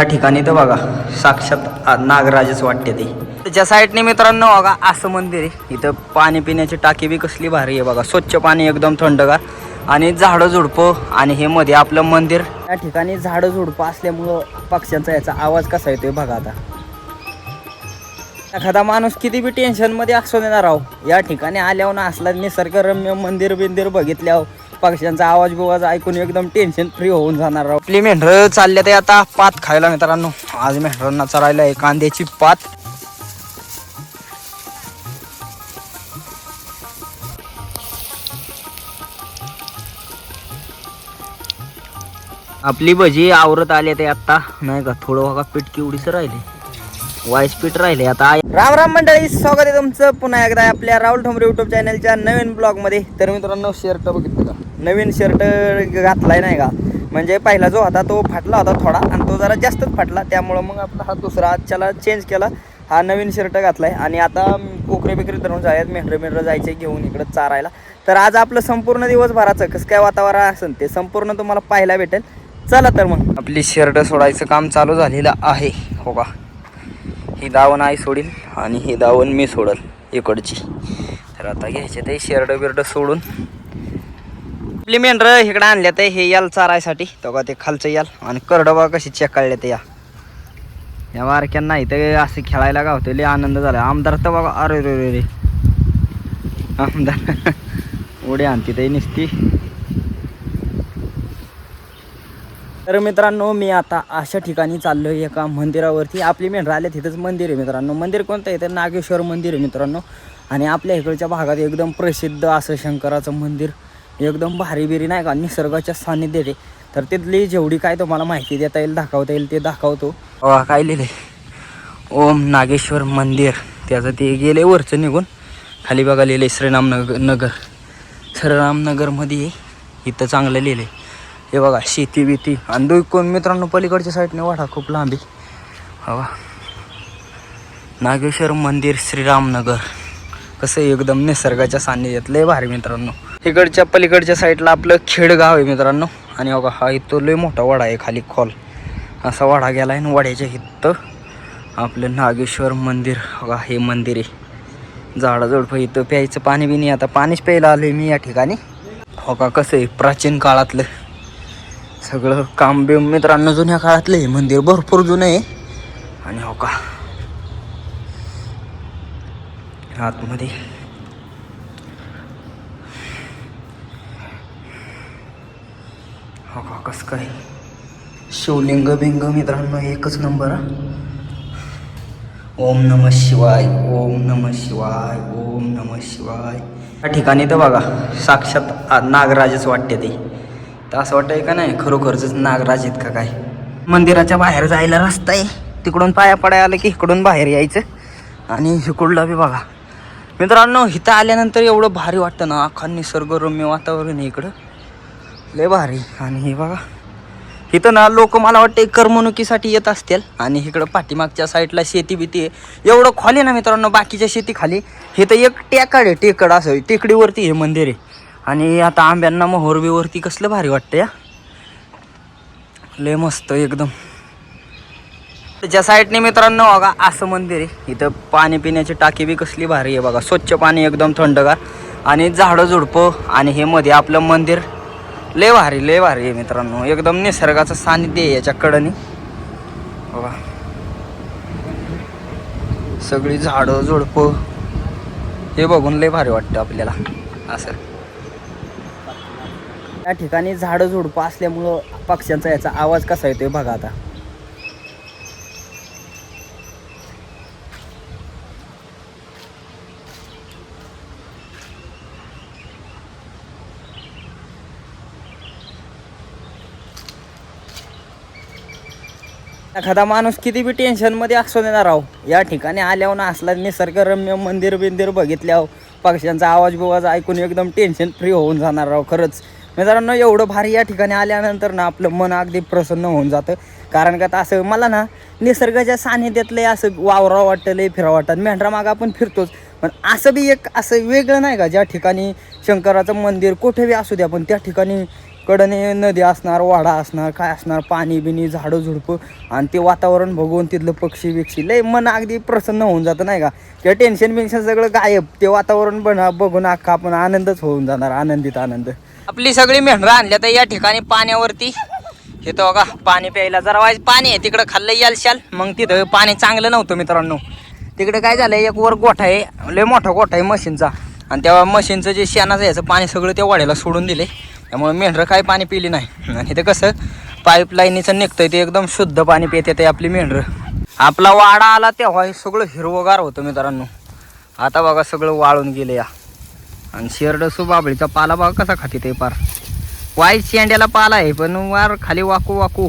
त्या ठिकाणी तर बघा साक्षात नागराजच वाटते ते. त्याच्या साईडने मित्रांनो बघा असं मंदिर आहे. इथं पाणी पिण्याची टाकी बी कसली भारी आहे बघा. स्वच्छ पाणी एकदम थंडगार आणि झाडं झुडपं आणि हे मध्ये आपलं मंदिर. या ठिकाणी झाडं झुडपं असल्यामुळं पक्ष्यांचा याचा आवाज कसा येतोय बघा. आता एखादा माणूस किती बी टेन्शनमध्ये असू देणार राव, या ठिकाणी आल्यावर ना असला निसर्गरम्य मंदिर बिंदिर बघितल्यावर पक्ष्यांचा आवाज बिवाज ऐकून एकदम टेन्शन फ्री होऊन जाणार राव. आपली मेंढरं चालल्या ते आता पात खायला मित्रांनो. आज मेंढरांना चरायला आहे कांद्याची पात. आपली भजी आवरत आले ते आता नाही का. थोडं बघा पीठ केवढीच राहिले, वाईस पीठ राहिले आता. राम राम मंडळी, स्वागत आहे तुमचं पुन्हा एकदा आपल्या राहुल ठोंबरे युट्यूब चॅनलच्या नवीन ब्लॉगमध्ये. तर मित्रांनो शर्ट बघितलं का, नवीन शर्ट घातलाय नाही का. म्हणजे पहिला जो होता तो फाटला होता थोडा आणि तो जरा जास्तच फाटला, त्यामुळं मग आपला हा दुसरा आजच्याला चेंज केला. हा नवीन शर्ट घातलाय आणि आता कोकरे बिकरे धरून जायत, मेंढरं जायचे घेऊन इकडं चारायला. तर आज आपलं संपूर्ण दिवसभराचं कसं काय वातावरण असेल ते संपूर्ण तुम्हाला पाहायला भेटेल. चला तर मग आपली शर्ट सोडायचं काम चालू झालेलं आहे. हो का, ही दावण आई सोडील आणि ही दावण मी सोडल इकडची. तर आता घ्यायचे ते शर्ट बिर्ड सोडून आपली मेंढरं इकडं आणल्या ते हे याल चारायसाठी. तो का ते खालचं याल आणि करडं बघा कशी चेक काढले ते या वारक्यांना इथं असे खेळायला गावते. लय आनंद झाला. आमदार तर बघा अरे रे रे रे आमदार उडी आणते ते नुसती. तर मित्रांनो मी आता अशा ठिकाणी चाललो आहे एका मंदिरावरती. आपली मेंढरं आले तिथंच मंदिर आहे मित्रांनो. मंदिर कोणतं आहे तर नागेश्वर मंदिर आहे मित्रांनो. आणि आपल्या इकडच्या भागात एकदम प्रसिद्ध असं शंकराचं मंदिर, एकदम भारी बिरी नाही का, निसर्गाच्या सान्निध्यात आहे. तर तिथली जेवढी काय तुम्हाला माहिती देता येईल दाखवता येईल ते दाखवतो. काय लिहिले ओम नागेश्वर मंदिर, त्याचं ते गेले वरचं निघून खाली बघा लिहिले श्रीरामनगर. श्रीरामनगरमध्ये इथं चांगलं लिहिले. हे बघा शेती बिती आणि कोण मित्रांनो पलीकडच्या साईडने वाढा खूप लांबी. हवा नागेश्वर मंदिर श्रीरामनगर कसं एकदम निसर्गाच्या सान्निध्यात लय भारी मित्रांनो. इकडच्या पलीकडच्या साईडला आपलं खेडगाव आहे मित्रांनो. आणि बघा हा इथं लय मोठा वाडा आहे, खाली खोल असा वाडा गेला आहे. वाड्याच्या इथं आपलं नागेश्वर मंदिर. बघा हे मंदिर आहे. झाडं झुडपं इथं प्यायचं पाणी बी नाही. आता पाणीच प्यायला आलोय मी या ठिकाणी. हो का, कसं आहे प्राचीन काळातलं सगळं काम बी मित्रांनो. जुन्या काळातलं हे मंदिर भरपूर जुनं आहे. आणि हो का आतमध्ये हो का कसं काय शिवलिंग बिंग मित्रांनो एकच नंबर. ओम नमः शिवाय, ओम नमः शिवाय, ओम नमः शिवाय. या ठिकाणी तर बघा साक्षात नागराजच वाटते ते. तर असं वाटतंय का नाही खरोखरच नागराज आहेत का काय. मंदिराच्या बाहेर जायला रस्ता आहे, तिकडून पाया पडायला आलं की इकडून बाहेर यायचं. आणि इकडला बी बघा मित्रांनो. इथं आल्यानंतर एवढं भारी वाटतं ना, अख्खा निसर्गरम्य वातावरण आहे इकडं, लय भारी. आणि हे बघा इथं ना लोक मला वाटतं करमणुकीसाठी येत असतील. आणि इकडं पाठीमागच्या साईडला शेती बिती आहे. एवढं खाली ना मित्रांनो, बाकीच्या शेती खाली. हे तर एक टेकड आहे, टेकड असं टेकडीवरती हे मंदिर आहे. आणि आता आंब्यांना मोहरबीवरती कसलं भारी वाटतं या, लय मस्त एकदम. त्याच्या साईडने मित्रांनो बघा असं मंदिर आहे. इथं पाणी पिण्याची टाकी बी कसली भारी आहे बघा. स्वच्छ पाणी एकदम थंडगार आणि झाडं झुडपं आणि हे मध्ये आपलं मंदिर लय भारी लय भारी आहे मित्रांनो. एकदम निसर्गाचं सानिध्य आहे याच्या कडनी बघा. सगळी झाडं झुडपं हे बघून लय भारी वाटतं आपल्याला असं. या ठिकाणी झाडं झुडपं असल्यामुळं पक्ष्यांचा याचा आवाज कसा येतोय बघा. आता एखादा माणूस किती बी टेन्शनमध्ये असू देणार राव, या ठिकाणी आल्यावर ना असला निसर्गरम्य मंदिर बिंदिर बघितल्यावर पक्ष्यांचा आवाज बिवाज ऐकून एकदम टेन्शन फ्री होऊन जाणार राव. खरंच मित्रांनो एवढं भारी या ठिकाणी आल्यानंतर ना आपलं मन अगदी प्रसन्न होऊन जातं. कारण का असं मला ना निसर्गाच्या सानिध्यातलं असं वावरावं वाटतं, लय फिरावं वाटतं. मेंढरा मागं आपण फिरतोच, पण असं बी एक असं वेगळं नाही का ज्या ठिकाणी शंकराचं मंदिर कुठे बी असू द्या पण त्या ठिकाणी कडने नदी असणार, वाडा असणार, काय असणार, पाणी बिनी झाडं झुडपं आणि ते वातावरण बघून तिथलं पक्षी बिक्षी लय मन अगदी प्रसन्न होऊन जातं नाही का. किंवा टेन्शन बिन्शन सगळं गायब, ते वातावरण बघून अख्खा आपण आनंदच होऊन जाणार, आनंदित आनंद. आपली सगळी मेंढरं आणल्या तर या ठिकाणी पाण्यावरती हे तो बघा पाणी प्यायला जरा वाईज पाणी आहे तिकडं खाल्लं याल शाल. मग तिथं पाणी चांगलं नव्हतं मित्रांनो. तिकडे काय झालं, एक वर गोठा आहे, लय मोठा गोठा आहे मशीनचा, आणि त्या मशीनचं जे शेणाचं याचं पाणी सगळं त्या वाड्याला सोडून दिले. त्यामुळे मेंढरं काय पाणी पिली नाही. आणि इथं कसं पाईपलाईनीचं निघतंय ते एकदम शुद्ध पाणी पिते ते आपली मेंढरं. आपला वाडा आला तेव्हा हे सगळं हिरवगार होतं मित्रांनो. आता बघा सगळं वाळून गेलं या. आणि शेरडसू बाबळीचा पाला बघा कसा खाते ते पार. वाईट शेंड्याला पाला आहे पण वार खाली वाकू वाकू.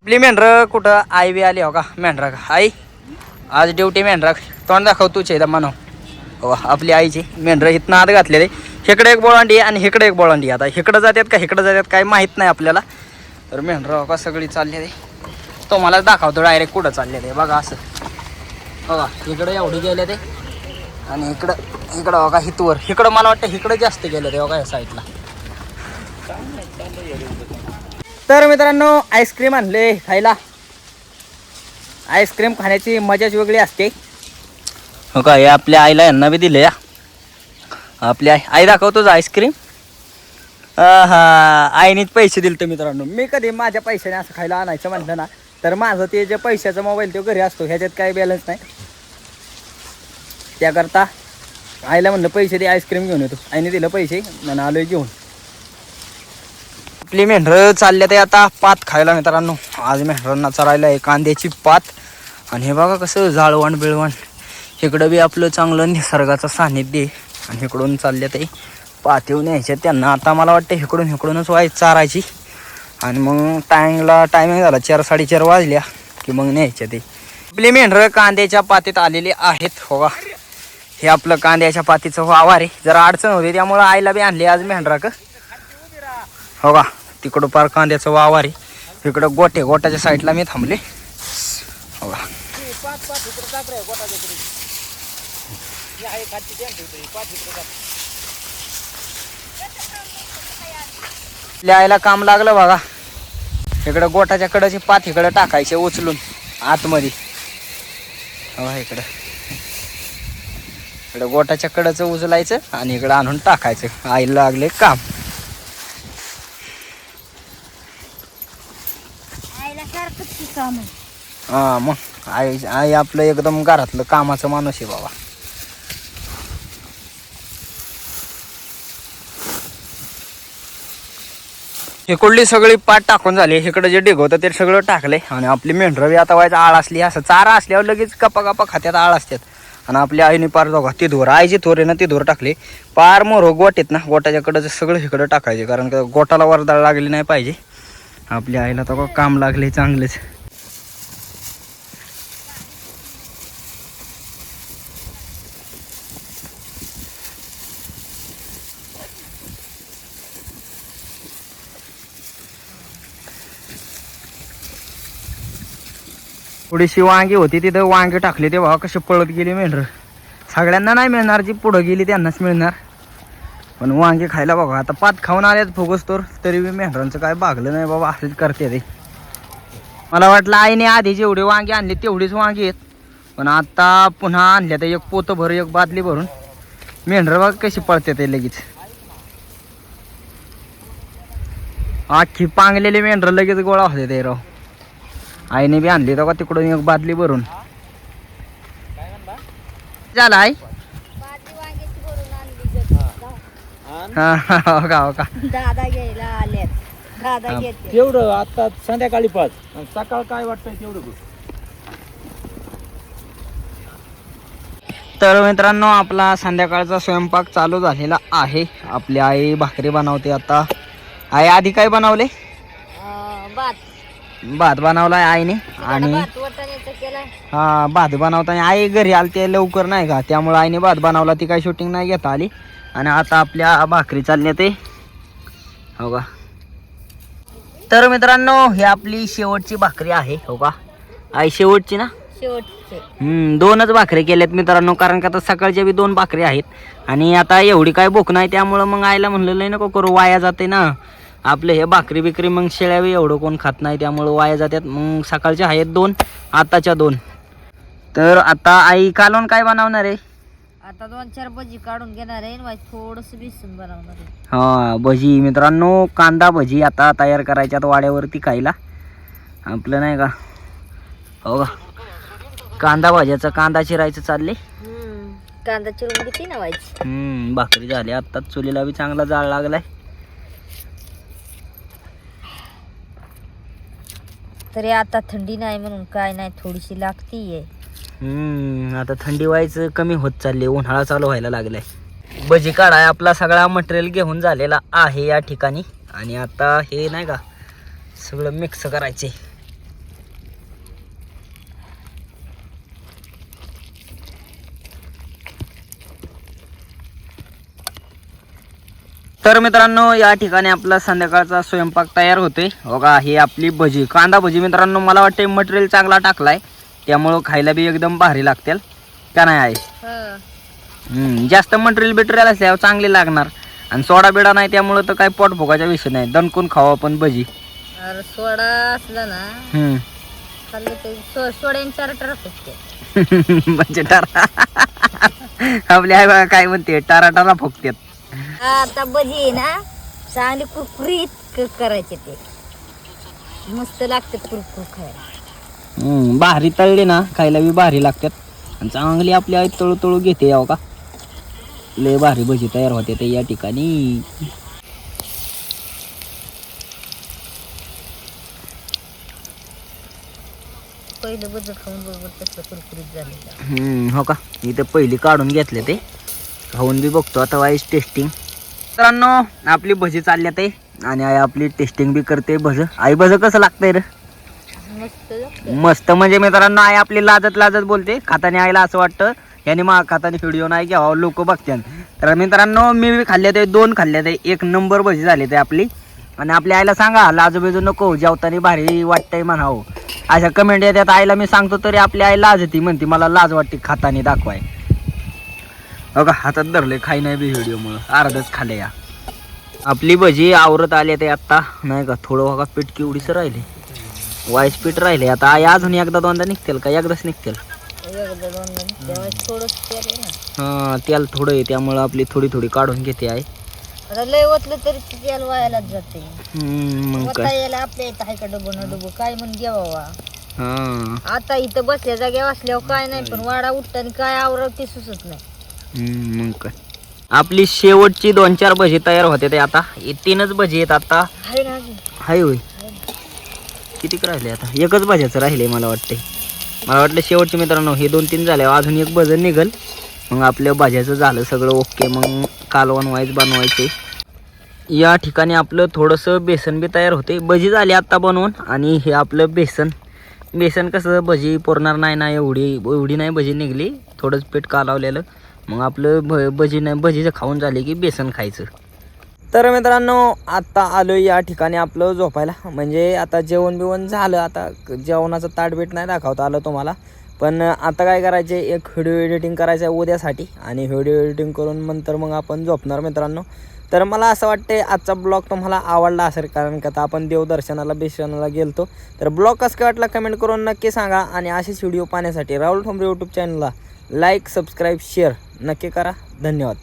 आपली मेंढरं कुठं आई बी आली हो का. मेंढरा का आई आज ड्युटी मेंढरा तोंड दाखव तुझे मानव. हो आपली आईची मेंढरं इथनं आत घातलेले. इकडे एक बोळांडी आणि इकडे एक बोळांडी. आता इकडं जातात का इकडं जातात काय माहीत नाही आपल्याला. तर मेंढरं हो का सगळी चाललेली. तुम्हाला दाखवतो डायरेक्ट कुठं चाललेले बघा असं. बघा इकडं एवढी गेले ते आणि इकडं बघा हितवर. इकडं मला वाटतं इकडं जास्त गेले ते बघा या साईडला. तर मित्रांनो आईस्क्रीम आणले खायला. आईस्क्रीम खाण्याची मजाच वेगळी असते हो का. हे आपल्या आईला यांना बी दिले या. आपली आई दाखवतोच आईस्क्रीम. हा आईनेच पैसे दिले तर मित्रांनो. मी कधी माझ्या पैशाने असं खायला आणायचं म्हटलं ना तर माझं ते जे पैशाचा मोबाईल तो घरी असतो, ह्याच्यात काही बॅलन्स नाही. त्याकरता आईला म्हणलं पैसे दे आईस्क्रीम घेऊन येतो. आईने दिलं पैसे म्हणून आलोय घेऊन. आपली मेंढरं चालल्या ते आता पात खायला मित्रांनो. आज मेंढरांना चरायला आहे कांद्याची पात. आणि हे बघा कसं जाळवण बिळवण. इकडं बी आपलं चांगलं निसर्गाचं सानिध्य आहे. आणि इकडून चालल्या ते पात येऊन यायच्या त्यांना. आता मला वाटतं इकडूनच व्हायचं चारायची. आणि मग टायमिंग झाला 4-4:30 वाजल्या की मग न्यायच्या ते. आपली मेंढरं कांद्याच्या पातीत आलेली आहेत हो का. हे आपलं कांद्याच्या पातीचं वावर आहे. जरा अडचण होती त्यामुळं आईला बी आणली आज मेंढरा का हो का. तिकडं पार कांद्याचं वावर आहे. इकडं गोट्याच्या साईडला मी थांबले हो का. आपल्या आईला काम लागलं बघा. इकडं गोटाच्या कडची पात इकडं टाकायचे उचलून आतमध्ये हो. इकडं गोटाच्या कडचं उचलायचं आणि इकडं आणून टाकायचं. आईला लागले काम. हा मग आई आपलं एकदम घरातलं कामाचं माणूस आहे बाबा. इकडली सगळी पाट टाकून झाली. इकडे जे डिग होतं ते सगळं टाकले. आणि आपली मेंढरं बी आता व्हायचं आळ असली असं चारा असल्यावर लगेच गप्पा खात्यात आळ असतात. आणि आपल्या आईने पार जाऊ ती धोर आईची थोर आहे ना ती धोर टाकली पार मोर गोट ना. गोटाच्याकडं सगळं इकडं टाकायचे कारण का गोटाला वरदाळ लागली नाही पाहिजे. आपल्या आईला तर काम लागले चांगलेच. थोडीशी वांगी होती तिथं वांगी टाकली ते बघा कशी पळत गेली मेंढरं. सगळ्यांना नाही मिळणार, जी पुढं गेली त्यांनाच मिळणार. पण वांगी खायला बघा आता पात खाऊन आल्यात फुगस तरी बी मेंढरांचं काय भागलं नाही बाबा. असंच करते ते. मला वाटलं आईने आधी जेवढी वांगी आणली तेवढीच वांगी आहेत. पण आता पुन्हा आणल्या तर एक पोतं भर एक बादली भरून. मेंढरं बघा कशी पळते ते लगेच. आखी पांगलेले मेंढरं लगेच गोळा होते ते राव. आईने बी आणली तर का तिकडून एक बादली भरून. झाला आई हो का. दादा घ्यायला आल्यात. दादा घेते तेवढं आता संध्याकाळी 5 सकाळ काय वाटतंय तेवढं. तर मित्रांनो आपला संध्याकाळचा स्वयंपाक चालू झालेला आहे. आपली आई भाकरी बनवते आता. आई आधी काय बनवले? भात बनवलाय आईने. आणि हा भात बनवताना आई घरी आली ते लवकर नाही का त्यामुळे आईने भात बनवला. ती काही शूटिंग नाही घेता आली. आणि आता आपल्या भाकरी चालल्या ते हो का. तर मित्रांनो ही आपली शेवटची भाकरी आहे हो का. आई शेवटची ना. शेवटचे 2च भाकरी केल्यात मित्रांनो, कारण का आता सकाळच्या बी 2 भाकरी आहेत आणि आता एवढी काय भूक नाही, त्यामुळं मग आईला म्हणलं लय नको करू, वाया जाते ना आपले हे भाकरी बिकरी, मग शेळ्या बी एवढं कोण खात नाही त्यामुळं वाया जातात. मग सकाळच्या आहेत 2, आताच्या 2. तर आता आई कालवण काय बनवणार आहे. आता 2-4 भजी काढून घेणार आहे आणि थोडस बेसन बनवणार आहे. हा भजी मित्रांनो, कांदा भजी आता तयार करायच्यात वाड्यावरती खायला आपलं नाही का हो का. कांदा भाज्याचं कांदा चिरायचं चालले. कांदा चिरून किती ना व्हायची. भाकरी झाली आत्ताच, चुलीला बी चांगला जाळ लागलाय. तरी आता थंडी नाही म्हणून काय नाही, थोडीशी लागतीये. आता थंडी व्हायचं कमी होत चालली, उन्हाळा चालू व्हायला लागलाय. भजी काढाय आपला सगळा मटेरियल घेऊन झालेला आहे या ठिकाणी आणि आता हे नाही का सगळं मिक्स करायचे. तर मित्रांनो या ठिकाणी आपला संध्याकाळचा स्वयंपाक तयार होतोय बघा. ही आपली भजी, कांदा भजी मित्रांनो, मला वाटते मटेरियल चांगला टाकलाय त्यामुळं खायला बी एकदम भारी लागतील का नाही आहे. जास्त मटेरियल बिटेरियल असल्यावर चांगले लागणार आणि सोडा बिडा नाही त्यामुळं तर काय पोट भोगाचा विषय नाही, दणकून खावा आपण भजी. अरे सोडा असला ना खाल्लं ते सोड्याने 4 टारा फुकते. म्हणजे टारा आपल्या आई बघा काय म्हणते, टारा टारा फुकतात. आता भजी आहे ना चांगली कुरकुरीत करायचे, ते मस्त लागते कुरकुर खायला. भारी तळली ना खायला बी भारी लागतात आणि चांगली आपली आई तळू तळू घेते यावं का. लय भारी भजी तयार होते ते या ठिकाणी. पहिलं भज खाऊन बरोबर तसलं कुरकुरीत झालेलं. हो का. इथे पहिली काढून घेतले ते, खाऊन बी बघतो आता वाईस टेस्टिंग. मित्रांनो आपली भजी चालल्यात आहे आणि आई आपली टेस्टिंग बी करते भज. आई भज कसं लागतंय रे. मस्त म्हणजे मित्रांनो आई आपली लाजत लाजत बोलते खाताने. आईला असं वाटतं याने मा खाताने व्हिडिओ नाही घ्यावा, लोक बघतात. तर मित्रांनो मी बी खाल्ले ते 2 खाल्ले ते, 1 नंबर भजी झाली ते आपली. आणि आपल्या आईला सांगा लाजूबिजू नको, जेवताना भारी वाटतंय म्हणावं. अशा कमेंट येतात, आईला मी सांगतो तरी आपली आई लाजती, म्हणते मला लाज वाटते खाताने दाखवाय. हो का हातात धरले खाई नाही बी व्हिडिओमुळं, अर्धच खाल्ले. या आपली भजी आवरत आले ते आत्ता नाही का. थोडं बघा पीठ केवढीच राहिले, वाईस पीठ राहिले. आता आई अजून 1-2दा निघतील का, एकदाच निघतील. थोडं तेल आहे ना. हां तेल थोडं आहे त्यामुळं आपली थोडी थोडी काढून घेते आहे. आता लय ओतलं तरी तेल वायालाच जाते. मग काय याला आपल्या इथं आहे का डबं ना डबं काय म्हणून घ्यावा. हां आता इथं बसल्या जाग्या असल्यावर काय नाही, पण वाडा उठताना काय आवराव ते सुचत नाही. मग काय. आपली शेवटची 2-4 भजी तयार होते ते आता. 3च भजी आहेत आता. आहे ना अजून? हाय होय. किती राहिले आता, 1च भज्याचं राहिले मला वाटते. मला वाटलं शेवटचे मित्रांनो हे 2-3 झाले, अजून 1 भजन निघल मग आपल्या भाज्याचं झालं सगळं ओके. मग कालवण बनवायचे. या ठिकाणी आपलं थोडंसं बेसन बी तयार होते. भजी झाली आत्ता बनवून आणि हे आपलं बेसन कसं भजी पुरणार नाही ना, एवढी नाही भजी निघली, थोडंच पीठ कालवलेलं. मग आपलं भजीचं खाऊन झाले की बेसन खायचं. तर मित्रांनो आता आलो या ठिकाणी आपलं झोपायला, म्हणजे आता जेवण बिवण झालं. आता जेवणाचं ताटबीट नाही दाखवता आलं तुम्हाला, पण आता काय करायचे, एक व्हिडिओ एडिटिंग करायचं आहे उद्यासाठी आणि व्हिडिओ एडिटिंग करून नंतर मग आपण झोपणार मित्रांनो. तर मला असं वाटते आजचा ब्लॉग तुम्हाला आवडला असेल, कारण का आता आपण देवदर्शनाला बेशनाला गेलतो. तर ब्लॉग कसं काय वाटला कमेंट करून नक्की सांगा आणि असेच व्हिडिओ पाहण्यासाठी राहुल ठोंबरे यूट्यूब चॅनलला लाईक सबस्क्राईब शेअर नक्की करा. धन्यवाद.